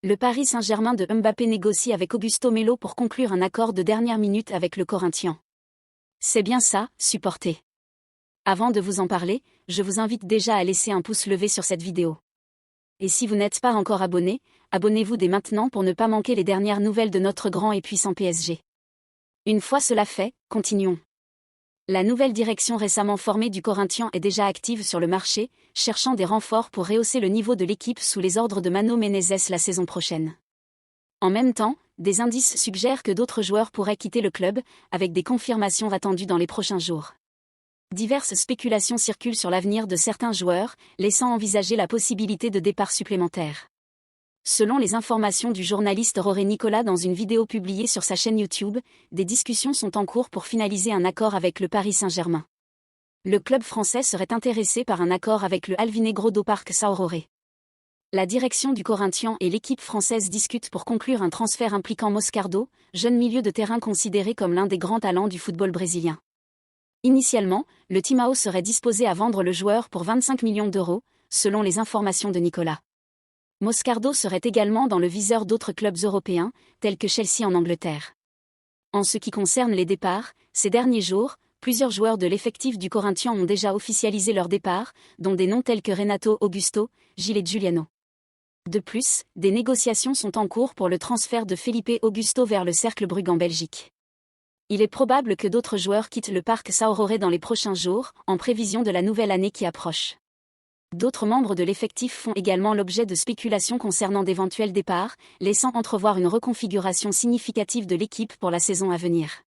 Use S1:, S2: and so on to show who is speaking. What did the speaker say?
S1: Le Paris Saint-Germain de Mbappé négocie avec Augusto Melo pour conclure un accord de dernière minute avec le Corinthians. C'est bien ça, supporter. Avant de vous en parler, je vous invite déjà à laisser un pouce levé sur cette vidéo. Et si vous n'êtes pas encore abonné, abonnez-vous dès maintenant pour ne pas manquer les dernières nouvelles de notre grand et puissant PSG. Une fois cela fait, continuons. La nouvelle direction récemment formée du Corinthians est déjà active sur le marché, cherchant des renforts pour rehausser le niveau de l'équipe sous les ordres de Mano Menezes la saison prochaine. En même temps, des indices suggèrent que d'autres joueurs pourraient quitter le club, avec des confirmations attendues dans les prochains jours. Diverses spéculations circulent sur l'avenir de certains joueurs, laissant envisager la possibilité de départs supplémentaires. Selon les informations du journaliste Roré Nicolas dans une vidéo publiée sur sa chaîne YouTube, des discussions sont en cours pour finaliser un accord avec le Paris Saint-Germain. Le club français serait intéressé par un accord avec le Alvinegro do Parque São Jorge. La direction du Corinthians et l'équipe française discutent pour conclure un transfert impliquant Moscardo, jeune milieu de terrain considéré comme l'un des grands talents du football brésilien. Initialement, le Timão serait disposé à vendre le joueur pour 25 millions d'euros, selon les informations de Nicolas. Moscardo serait également dans le viseur d'autres clubs européens, tels que Chelsea en Angleterre. En ce qui concerne les départs, ces derniers jours, plusieurs joueurs de l'effectif du Corinthians ont déjà officialisé leur départ, dont des noms tels que Renato Augusto, Gilles Giuliano. De plus, des négociations sont en cours pour le transfert de Felipe Augusto vers le Cercle Brugge en Belgique. Il est probable que d'autres joueurs quittent le Parque São Jorge dans les prochains jours, en prévision de la nouvelle année qui approche. D'autres membres de l'effectif font également l'objet de spéculations concernant d'éventuels départs, laissant entrevoir une reconfiguration significative de l'équipe pour la saison à venir.